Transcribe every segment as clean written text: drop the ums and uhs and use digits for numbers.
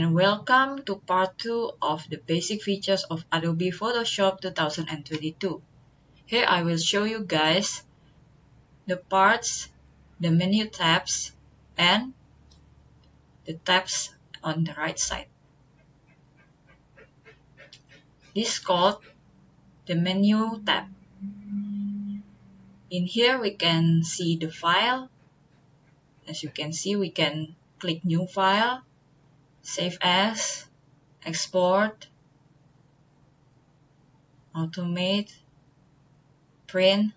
and welcome to part 2 of the basic features of Adobe Photoshop 2022. Here I will show you guys the parts, the menu tabs, and the tabs on the right side. This is called the menu tab. In here we can see the file. As you can see, we can click new file, save as, export, automate, print,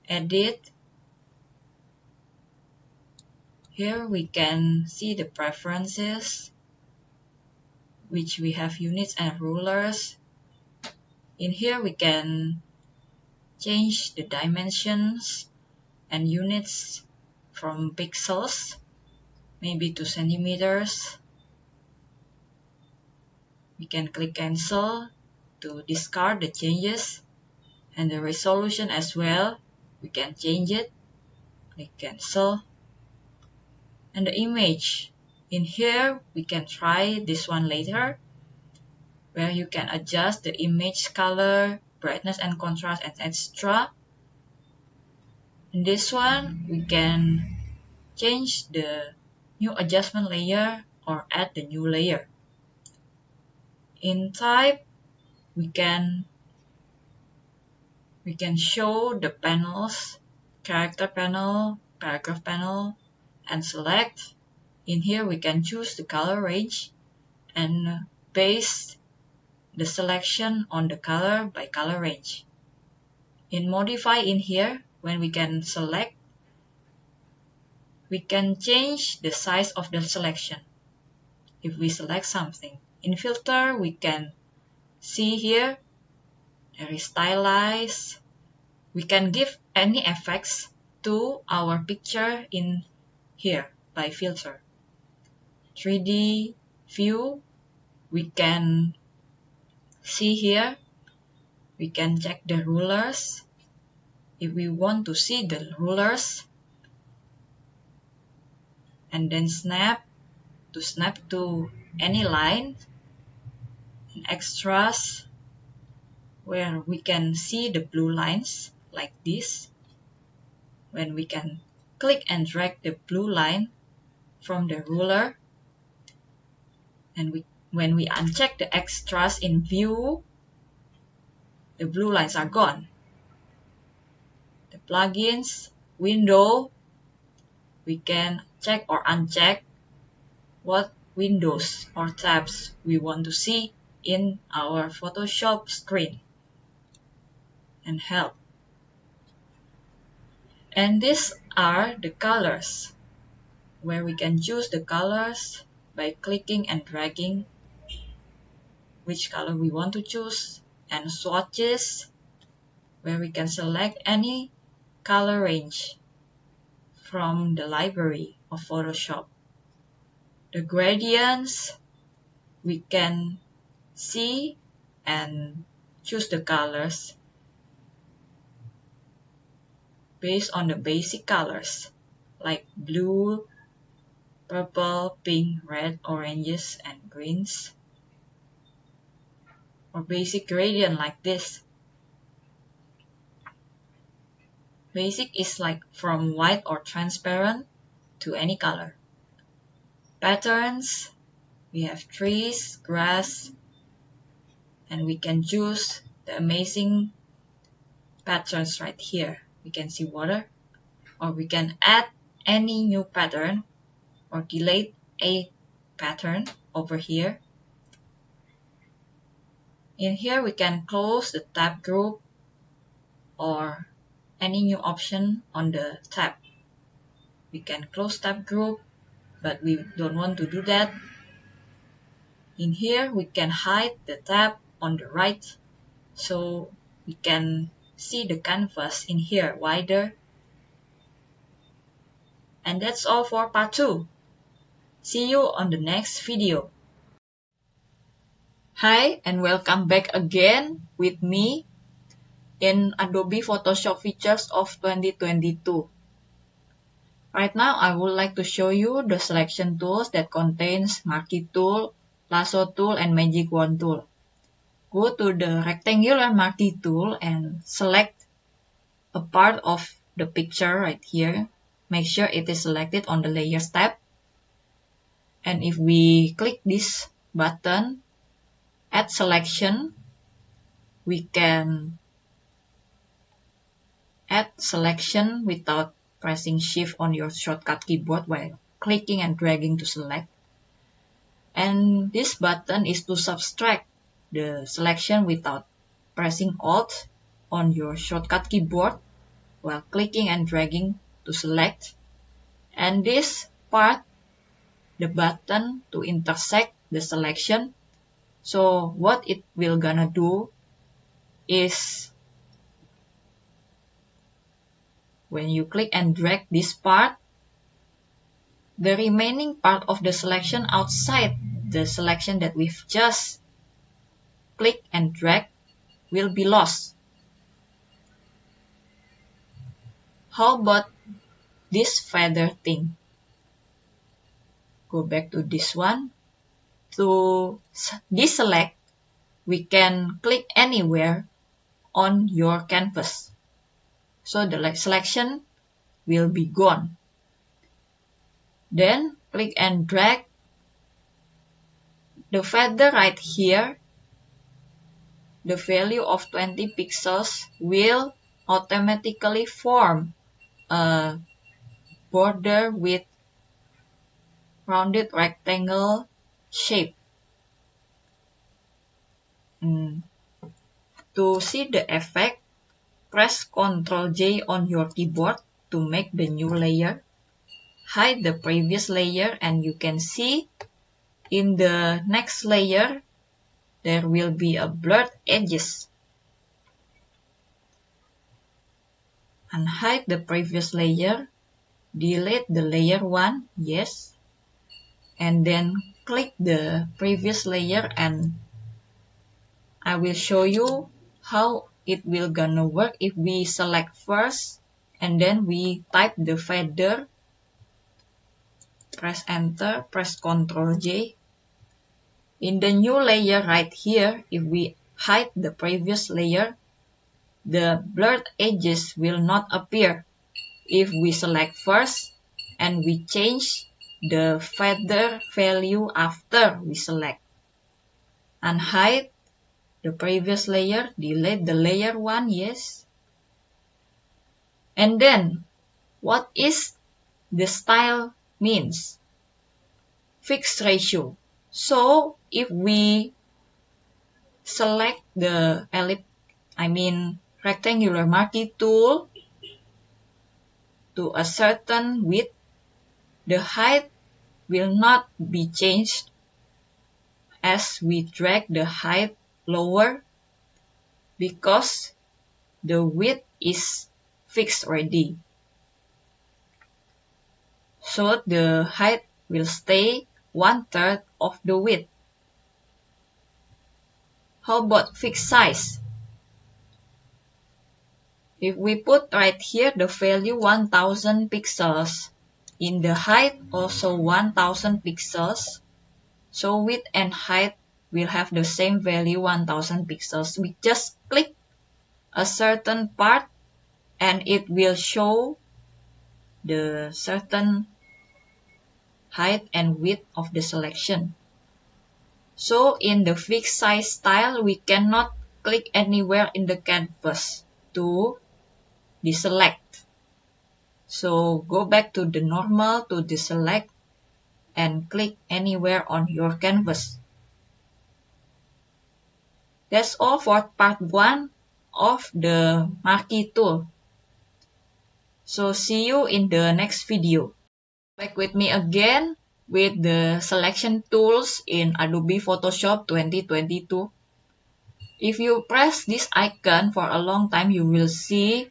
edit. Here we can see the preferences, which we have units and rulers. In here we can change the dimensions and units from pixels, maybe to centimeters. We can click cancel to discard the changes, and the resolution as well. We can change it, click cancel. And the image, in here we can try this one later, where you can adjust the image color, brightness and contrast, and etc. In this one we can change the new adjustment layer or add the new layer. In type, we can show the panels, character panel, paragraph panel, and select. In here we can choose the color range and base the selection on the color by color range. In modify, in here, when we can select, we can change the size of the selection if we select something. In filter, we can see here there is stylize. We can give any effects to our picture in here by filter. 3D view, we can see here, we can check the rulers. If we want to see the rulers, and then snap to any line, and extras, where we can see the blue lines like this, when we can click and drag the blue line from the ruler, and when we uncheck the extras in view, the blue lines are gone. The plugins window, we can check or uncheck what windows or tabs we want to see in our Photoshop screen, and help. And these are the colors, where we can choose the colors by clicking and dragging which color we want to choose, and swatches, where we can select any color range from the library of Photoshop. The gradients, we can see and choose the colors based on the basic colors like blue, purple, pink, red, oranges, and greens, or basic gradient like this. Basic is like from white or transparent to any color. Patterns, we have trees, grass, and we can choose the amazing patterns right here. We can see water, or we can add any new pattern or delete a pattern over here. In here we can close the tab group or any new option on the tab. We can close tab group, but we don't want to do that. In here we can hide the tab on the right, so we can see the canvas in here wider. And that's all for part 2. See you on the next video. Hi, and welcome back again with me in Adobe Photoshop Features of 2022. Right now, I would like to show you the selection tools that contains Marquee tool, Lasso tool, and Magic Wand tool. Go to the rectangular Marquee tool and select a part of the picture right here. Make sure it is selected on the Layers tab. And if we click this button, Add Selection, we can add selection without pressing Shift on your shortcut keyboard while clicking and dragging to select. And this button is to subtract the selection without pressing Alt on your shortcut keyboard while clicking and dragging to select. And this part, the button to intersect the selection. So what it will gonna do is when you click and drag this part, the remaining part of the selection outside the selection that we've just click and drag will be lost. How about this feather thing? Go back to this one. To deselect, we can click anywhere on your canvas. So the selection will be gone. Then click and drag the feather right here. The value of 20 pixels will automatically form a border with rounded rectangle shape. To see the effect, press Ctrl J on your keyboard to make the new layer. Hide the previous layer and you can see in the next layer there will be a blurred edges. Unhide the previous layer, delete the layer 1, yes, and then click the previous layer and I will show you how it will gonna work if we select first and then we type the feather, press enter, press Ctrl J. In the new layer right here, if we hide the previous layer, the blurred edges will not appear. If we select first and we change the feather value after we select. Unhide the previous layer, delete the layer 1, yes. And then, what is the style means? Fixed ratio. So, if we select the rectangular Marquee tool to a certain width, the height will not be changed as we drag the height lower because the width is fixed already. So the height will stay 1/3 of the width. How about fixed size? If we put right here the value 1000 pixels, in the height also 1000 pixels, so width and height will have the same value 1000 pixels. We just click a certain part and it will show the certain height and width of the selection. So in the fixed size style, we cannot click anywhere in the canvas to deselect. So go back to the normal to deselect and click anywhere on your canvas. That's all for part 1 of the Marquee tool. So see you in the next video. Back with me again with the selection tools in Adobe Photoshop 2022. If you press this icon for a long time, you will see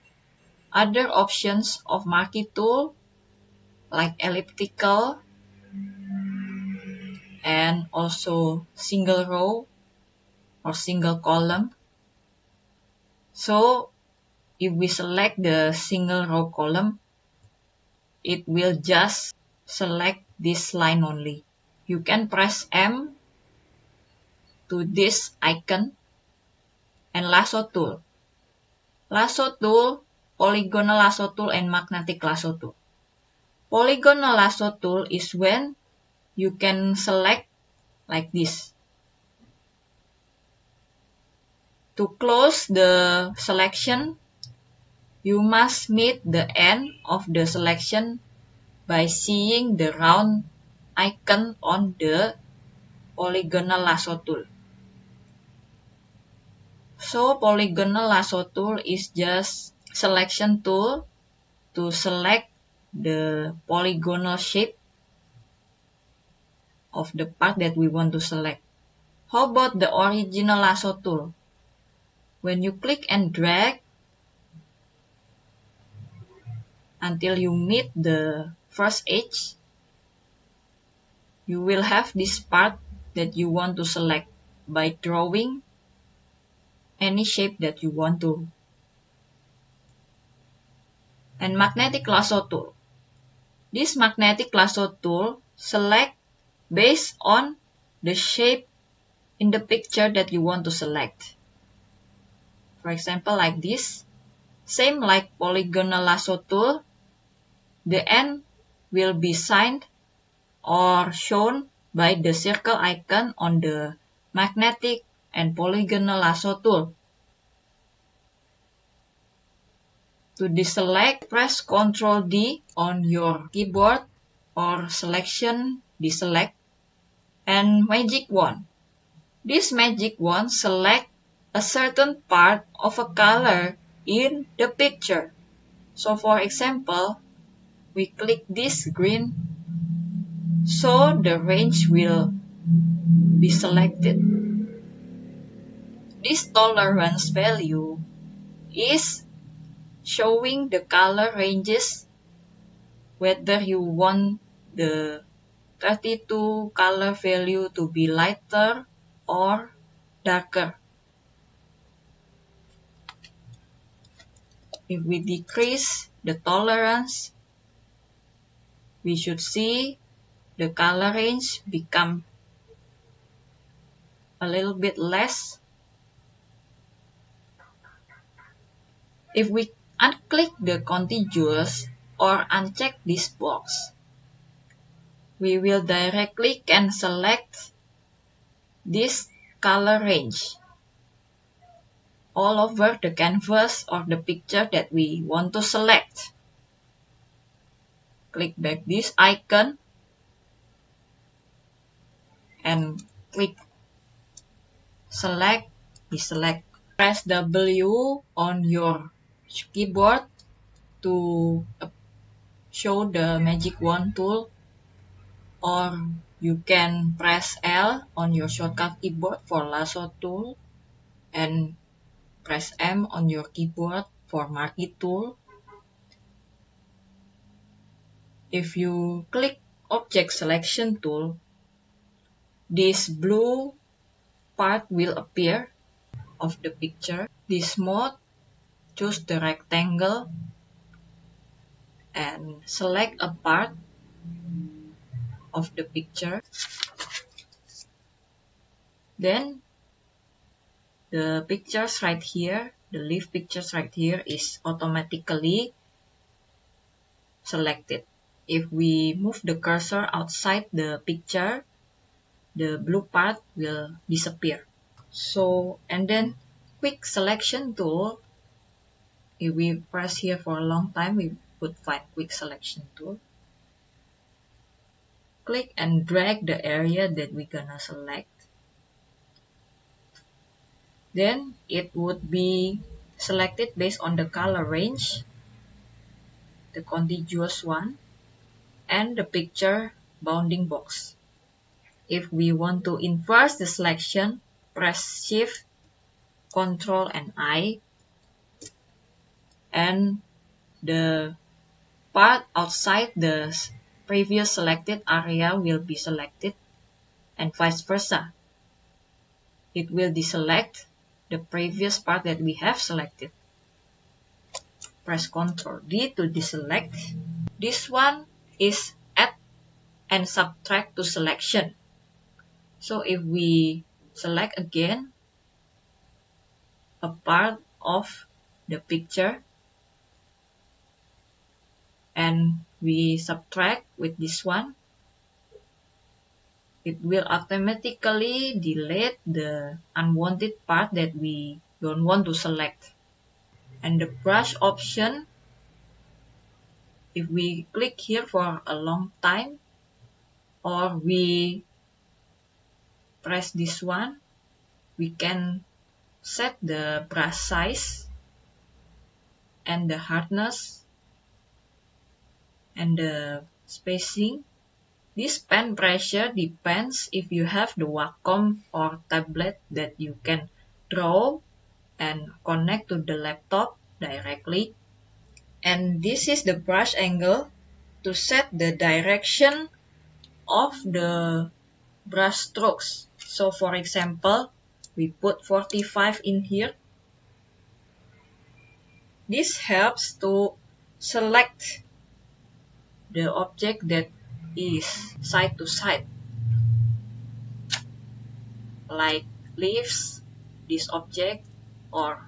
other options of Marquee tool like elliptical and also single row or single column. So if we select the single row column, it will just select this line only. You can press M to this icon and lasso tool. Lasso tool, polygonal lasso tool, and magnetic lasso tool. Polygonal lasso tool is when you can select like this. To close the selection, you must meet the end of the selection by seeing the round icon on the polygonal lasso tool. So polygonal lasso tool is just selection tool to select the polygonal shape of the part that we want to select. How about the original lasso tool? When you click and drag until you meet the first edge, you will have this part that you want to select by drawing any shape that you want to. And magnetic lasso tool. This magnetic lasso tool select based on the shape in the picture that you want to select. For example, like this. Same like polygonal lasso tool, the end will be signed or shown by the circle icon on the magnetic and polygonal lasso tool. To deselect, press Ctrl D on your keyboard or selection deselect and magic wand. This magic wand select a certain part of a color in the picture. So for example, we click this green, so the range will be selected. This tolerance value is showing the color ranges, whether you want the 32 color value to be lighter or darker. If we decrease the tolerance, we should see the color range become a little bit less. If we unclick the contiguous or uncheck this box, we will directly can select this color range all over the canvas or the picture that we want to select. Click back this icon and click select, deselect. Press W on your keyboard to show the magic wand tool, or you can press L on your shortcut keyboard for lasso tool and press M on your keyboard for marquee tool. If you click object selection tool, this blue part will appear of the picture. This mode, choose the rectangle and select a part of the picture. Then the pictures right here, the leaf pictures right here is automatically selected. If we move the cursor outside the picture, the blue part will disappear. So, and then quick selection tool, if we press here for a long time, we would find quick selection tool. Click and drag the area that we're gonna select. Then it would be selected based on the color range, the contiguous one, and the picture bounding box. If we want to inverse the selection, press Shift, Ctrl and I, and the part outside the previous selected area will be selected, and vice versa. It will deselect the previous part that we have selected. Press Ctrl D to deselect. This one is add and subtract to selection. So if we select again a part of the picture and we subtract with this one, it will automatically delete the unwanted part that we don't want to select. And the brush option, if we click here for a long time or we press this one, we can set the brush size and the hardness and the spacing. This pen pressure depends if you have the Wacom or tablet that you can draw and connect to the laptop directly. And this is the brush angle to set the direction of the brush strokes. So for example, we put 45 in here. This helps to select the object that is side to side, like leaves, this object, or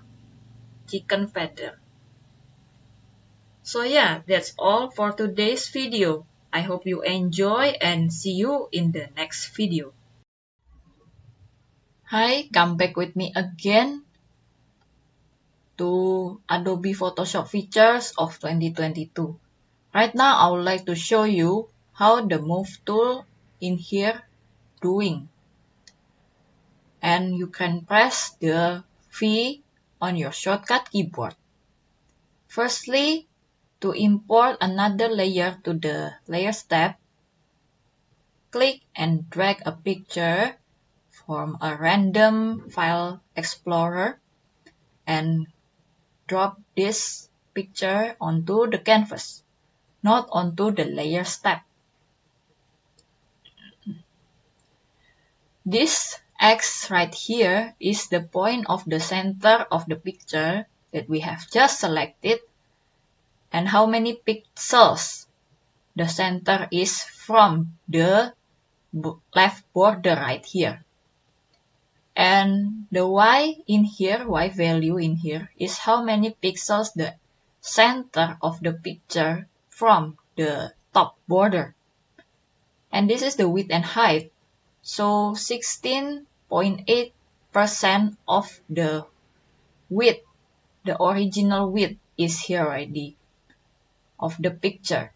chicken feather. So yeah, that's all for today's video. I hope you enjoy and see you in the next video. Hi, come back with me again to Adobe Photoshop features of 2022. Right now, I would like to show you how the move tool in here doing. And you can press the V on your shortcut keyboard. Firstly, to import another layer to the Layers tab, click and drag a picture from a random file explorer and drop this picture onto the canvas, not onto the Layers tab. This X right here is the point of the center of the picture that we have just selected and how many pixels the center is from the left border right here. And the Y in here, Y value in here, is how many pixels the center of the picture from the top border. And this is the width and height. So 16.8% of the width, the original width is here already of the picture.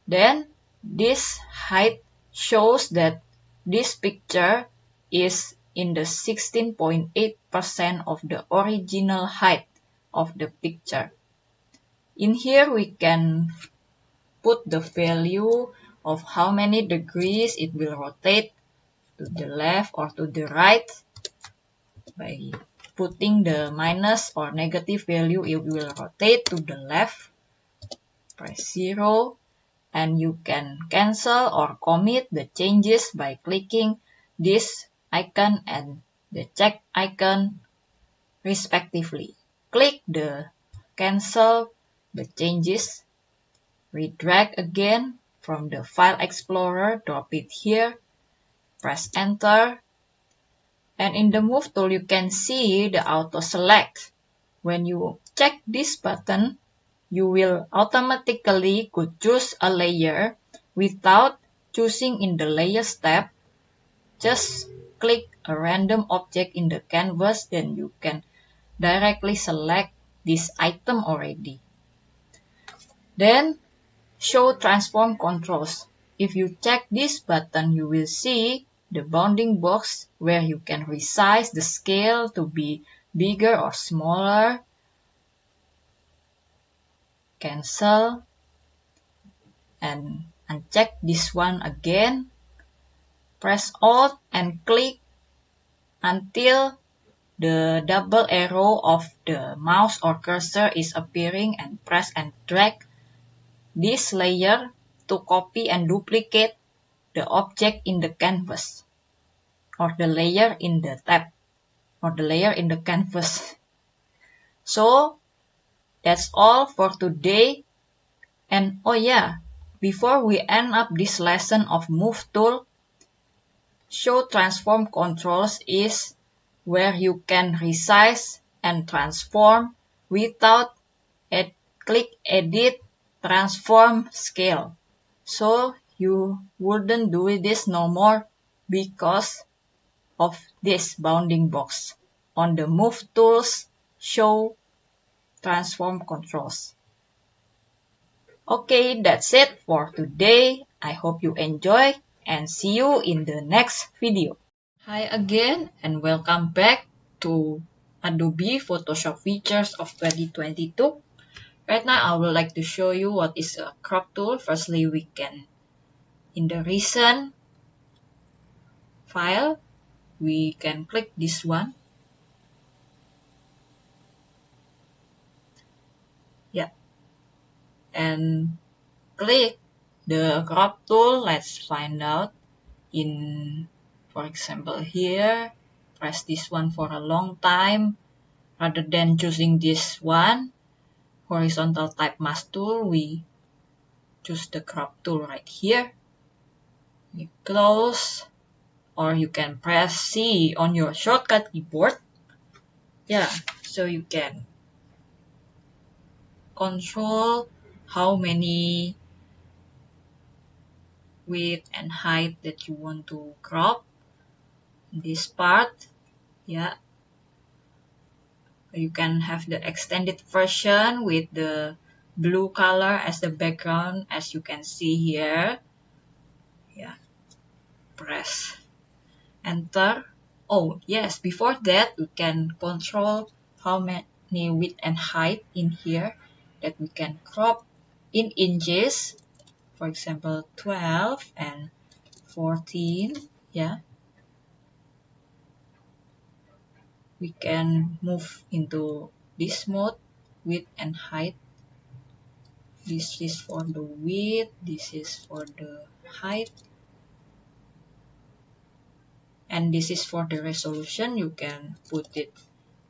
Then this height shows that this picture is in the 16.8% of the original height of the picture. In here we can put the value of how many degrees it will rotate to the left or to the right. By putting the minus or negative value, it will rotate to the left. Press 0. And you can cancel or commit the changes by clicking this icon and the check icon respectively. Click the cancel the changes, redrag again from the file explorer, drop it here, press enter, and in the move tool you can see the auto select. When you check this button, you will automatically could choose a layer without choosing in the Layers tab. Just click a random object in the canvas, then you can directly select this item already. Then show transform controls. If you check this button, you will see the bounding box where you can resize the scale to be bigger or smaller. Cancel and uncheck this one again. Press Alt and click until the double arrow of the mouse or cursor is appearing and press and drag this layer to copy and duplicate the object in the canvas or the layer in the tab or the layer in the canvas. So that's all for today, And oh yeah, before we end up this lesson of move tool, show transform controls is where you can resize and transform without click edit transform scale. So you wouldn't do this no more because of this bounding box on the move tools show transform controls. Okay, that's it for today. I hope you enjoy and see you in the next video. Hi again and welcome back to Adobe Photoshop features of 2022. Right now I would like to show you what is a crop tool. Firstly, we can, in the recent file, we can click this one. Yeah. And click the crop tool. Let's find out in, for example, here, press this one for a long time. Rather than choosing this one, horizontal type mask tool, we choose the crop tool right here. You close, or you can press C on your shortcut keyboard. Yeah, so you can control how many width and height that you want to crop this part. Yeah, you can have the extended version with the blue color as the background, as you can see here. Yeah, press enter. Oh yes, before that we can control how many width and height in here that we can crop in inches. For example, 12 and 14. Yeah, we can move into this mode, width and height. This is for the width, this is for the height, and this is for the resolution. You can put it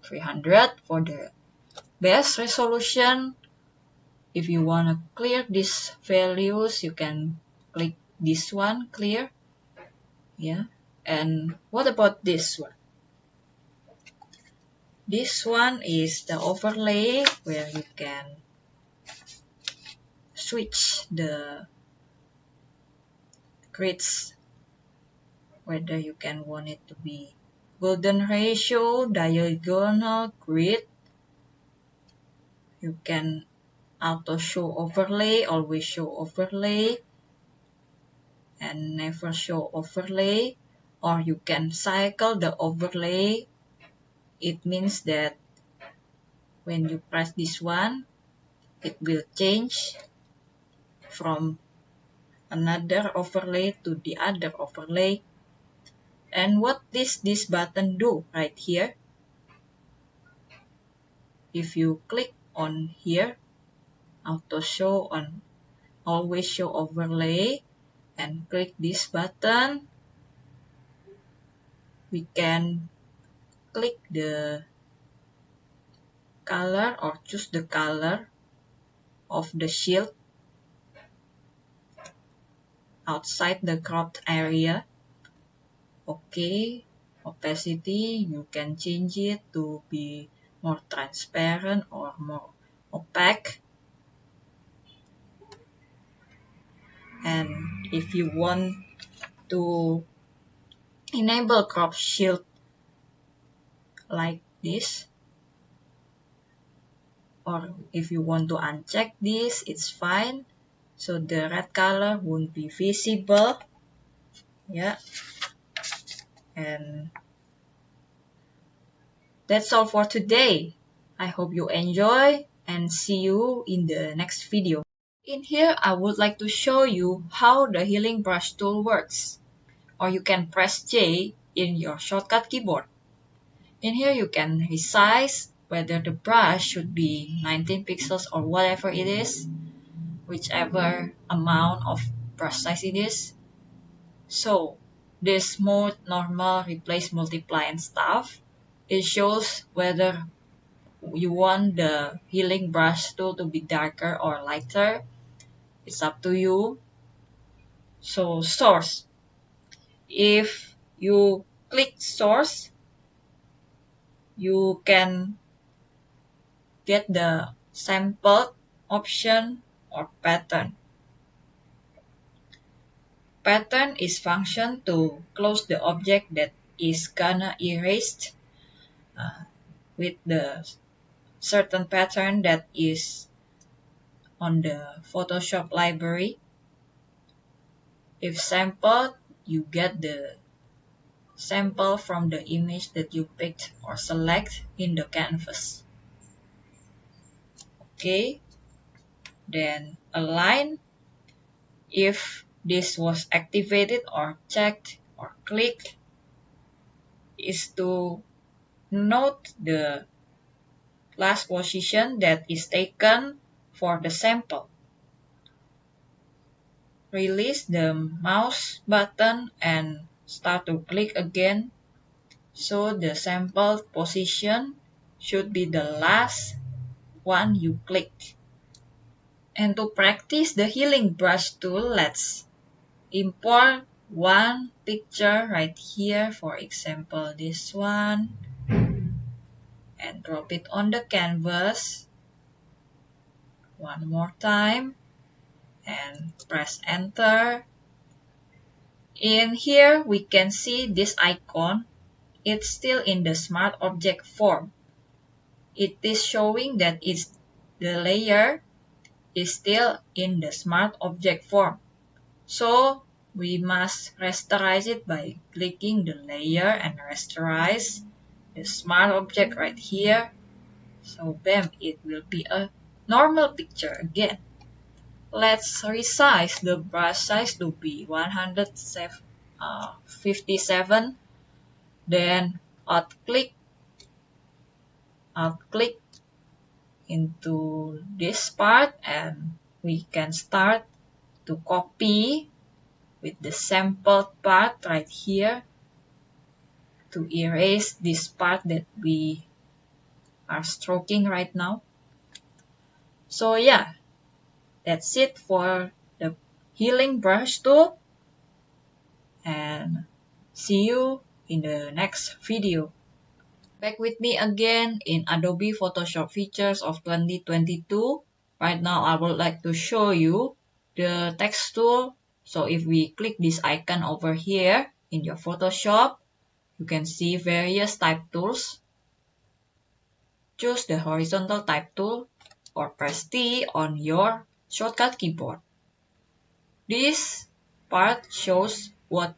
300 for the best resolution. If you want to clear these values, you can click this one, clear. Yeah. And what about this one? This one is the overlay where you can switch the grids, whether you can want it to be golden ratio, diagonal grid. You can auto show overlay, always show overlay, and never show overlay, or you can cycle the overlay. It means that when you press this one, it will change from another overlay to the other overlay. And what does this button do right here? If you click on here, auto show on always show overlay, and click this button, we can click the color or choose the color of the shield outside the cropped area. Okay, opacity, you can change it to be more transparent or more opaque. And if you want to enable crop shield like this, or if you want to uncheck this, it's fine. So the red color won't be visible. Yeah. And that's all for today. I hope you enjoy and see you in the next video. In here, I would like to show you how the healing brush tool works. Or you can press J in your shortcut keyboard. In here, you can resize whether the brush should be 19 pixels or whatever it is, whichever amount of brush size it is. So this mode, normal, replace, multiply, and stuff, it shows whether you want the healing brush tool to be darker or lighter. It's up to you. So source. If you click source, you can get the sample option or pattern. Pattern is function to close the object that is gonna erased with the certain pattern that is on the Photoshop library. If sample, you get the sample from the image that you picked or select in the canvas. Okay, then align. If this was activated or checked or clicked, is to note the last position that is taken for the sample. Release the mouse button and start to click again. So the sample position should be the last one you clicked. And to practice the healing brush tool, let's import one picture right here, for example this one, and drop it on the canvas one more time and press enter. In here we can see this icon. It's still in the smart object form. It is showing that the layer is still in the smart object form. So we must rasterize it by clicking the layer and rasterize the smart object right here. So bam, it will be a normal picture again. Let's resize the brush size to be 157. Then alt click into this part, and we can start to copy with the sample part right here to erase this part that we are stroking right now. So yeah, that's it for the healing brush tool, and see you in the next video. Back with me again in Adobe Photoshop Features of 2022. Right now I would like to show you the text tool. So if we click this icon over here in your Photoshop, you can see various type tools. Choose the horizontal type tool or press T on your shortcut keyboard. This part shows what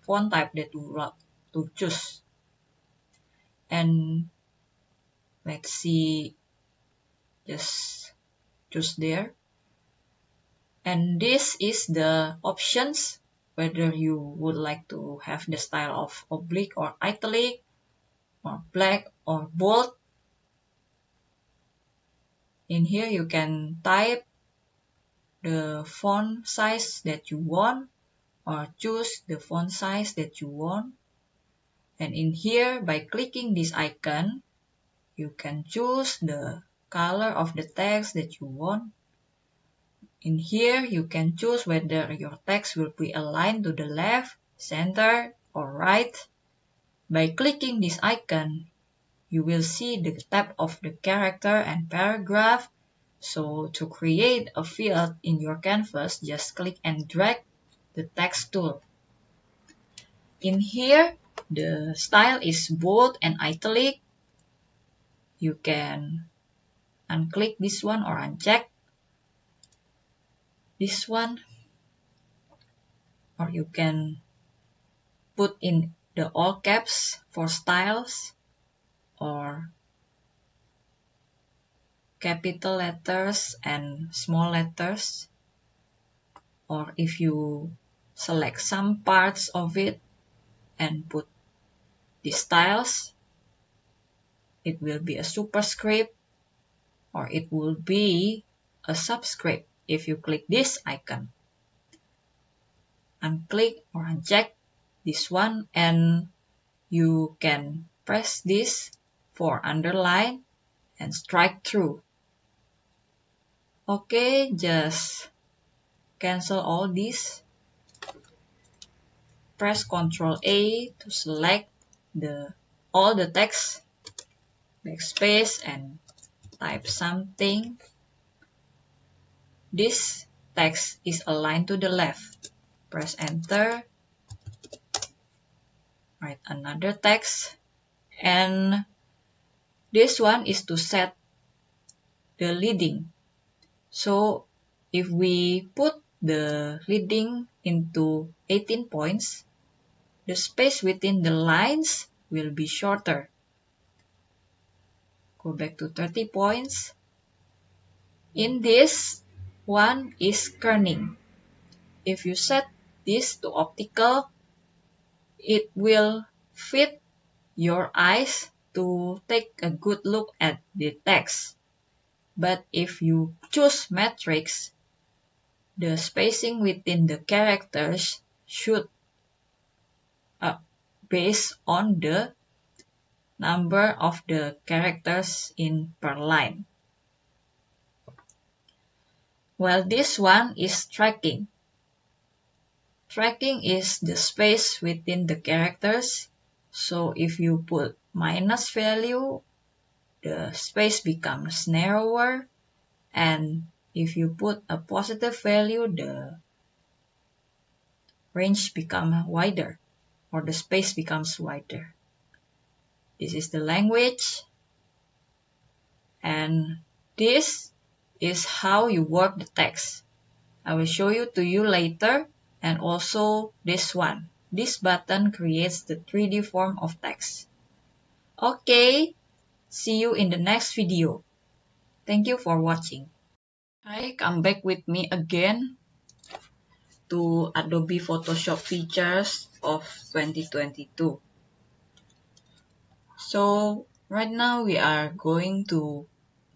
font type that you want to choose. And let's see, just choose there. And this is the options, whether you would like to have the style of oblique or italic, or black or bold. In here you can type the font size that you want or choose the font size that you want. And in here, by clicking this icon, you can choose the color of the text that you want. In here, you can choose whether your text will be aligned to the left, center, or right. By clicking this icon, you will see the tab of the character and paragraph. So to create a field in your canvas, just click and drag the text tool. In here, the style is bold and italic. You can unclick this one or uncheck this one, or you can put in the all caps for styles, or capital letters and small letters. Or if you select some parts of it and put the styles, it will be a superscript or it will be a subscript if you click this icon. Unclick or uncheck this one, and you can press this for underline and strike through. Okay, just cancel all these. Press Ctrl A to select all the text, backspace, and type something. This text is aligned to the left. Press Enter. Write another text. And this one is to set the leading. So if we put the leading into 18 points, the space within the lines will be shorter. Go back to 30 points. In this one is kerning. If you set this to optical, it will fit your eyes to take a good look at the text. But if you choose matrix, the spacing within the characters should based on the number of the characters in per line. While this one is tracking. Tracking is the space within the characters. So if you put minus value, the space becomes narrower. And if you put a positive value, the range becomes wider, or the space becomes wider. This is the language. And this is how you work the text. I will show you to you later. And also this one. This button creates the 3D form of text. Okay, see you in the next video. Thank you for watching. Hi, come back with me again to Adobe Photoshop features of 2022. So right now we are going to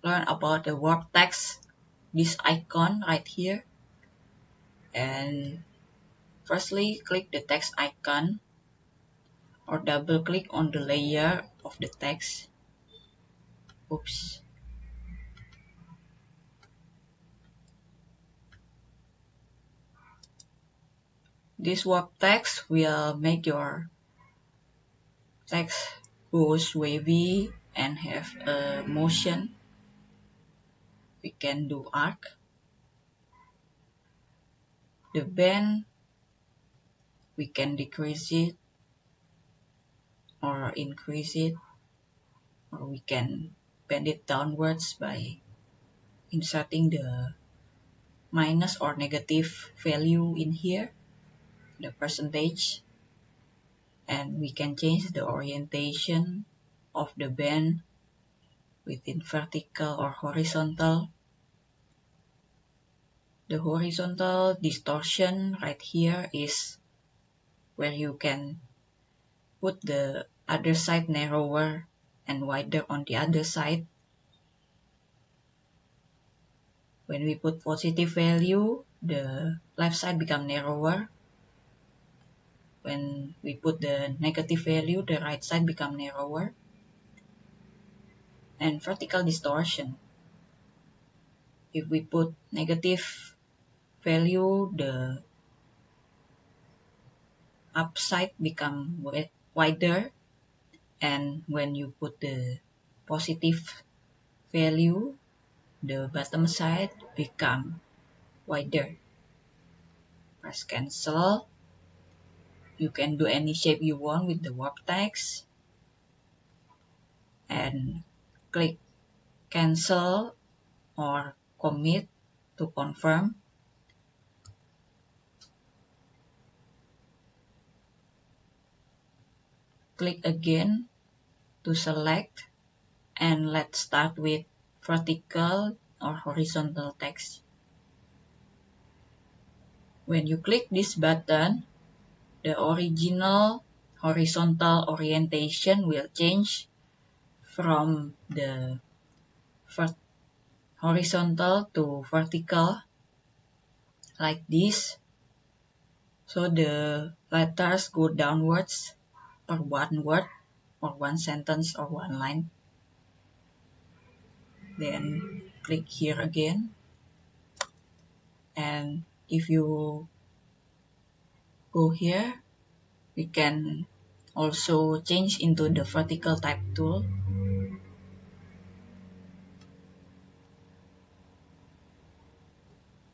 learn about the warp text, this icon right here. And firstly, click the text icon or double click on the layer of the text. Oops. This warp text will make your text goes wavy and have a motion. We can do arc. The bend, we can decrease it or increase it, or we can bend it downwards by inserting the minus or negative value in here, the percentage. And we can change the orientation of the bend within vertical or horizontal. The horizontal distortion right here is where you can put the other side narrower and wider on the other side. When we put positive value, the left side become narrower. When we put the negative value, the right side become narrower. And vertical distortion. If we put negative value, the upside become wider. And when you put the positive value, the bottom side become wider. Press cancel. You can do any shape you want with the warp text. And click cancel or commit to confirm. Click again to select, and let's start with vertical or horizontal text. When you click this button, the original horizontal orientation will change from the horizontal to vertical like this. So the letters go downwards per one word or one sentence or one line. Then click here again and if you go here, we can also change into the vertical type tool.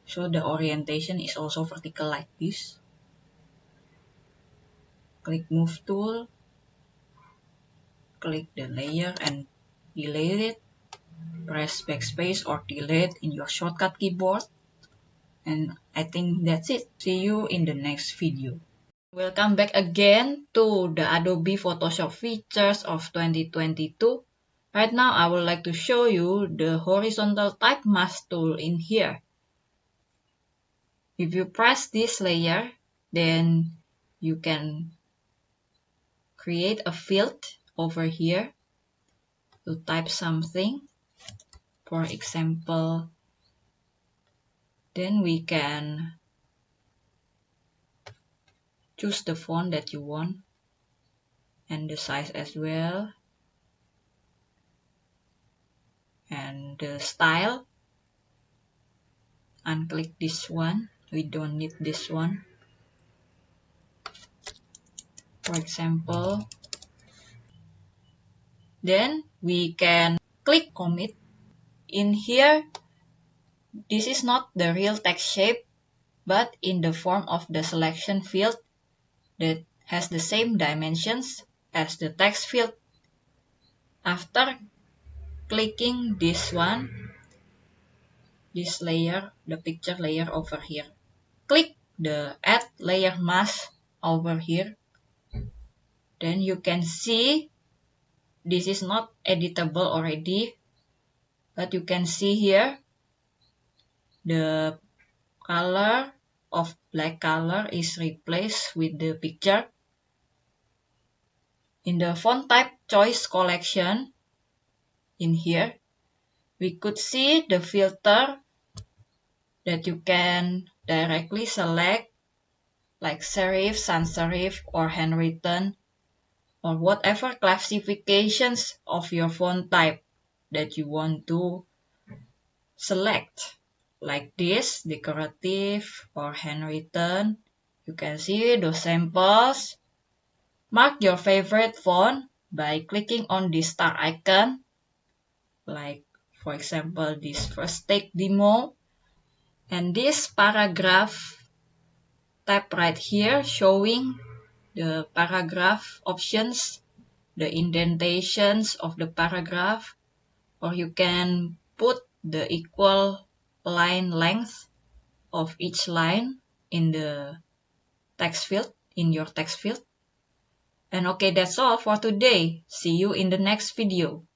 So the orientation is also vertical like this. Click move tool, click the layer and delete it. Press backspace or delete in your shortcut keyboard. And I think that's it. See you in the next video. Welcome back again to the Adobe Photoshop features of 2022. Right now I would like to show you the horizontal type mask tool in here. If you press this layer, then you can create a field over here to type something. For example, then we can choose the font that you want and the size as well, and the style. Unclick this one, we don't need this one. For example, then we can click commit. In here, this is not the real text shape, but in the form of the selection field that has the same dimensions as the text field. After clicking this one, this layer, the picture layer over here, click the add layer mask over here. Then you can see this is not editable already, but you can see here the color of black color is replaced with the picture. In the font type choice collection, in here, we could see the filter that you can directly select, like serif, sans serif, or handwritten, or whatever classifications of your font type that you want to select. Like this, decorative or handwritten. You can see those samples. Mark your favorite font by clicking on this star icon. Like, for example, this first take demo. And this paragraph tab right here showing the paragraph options, the indentations of the paragraph, or you can put the equal line length of each line in the text field, in your text field. And okay, that's all for today. See you in the next video.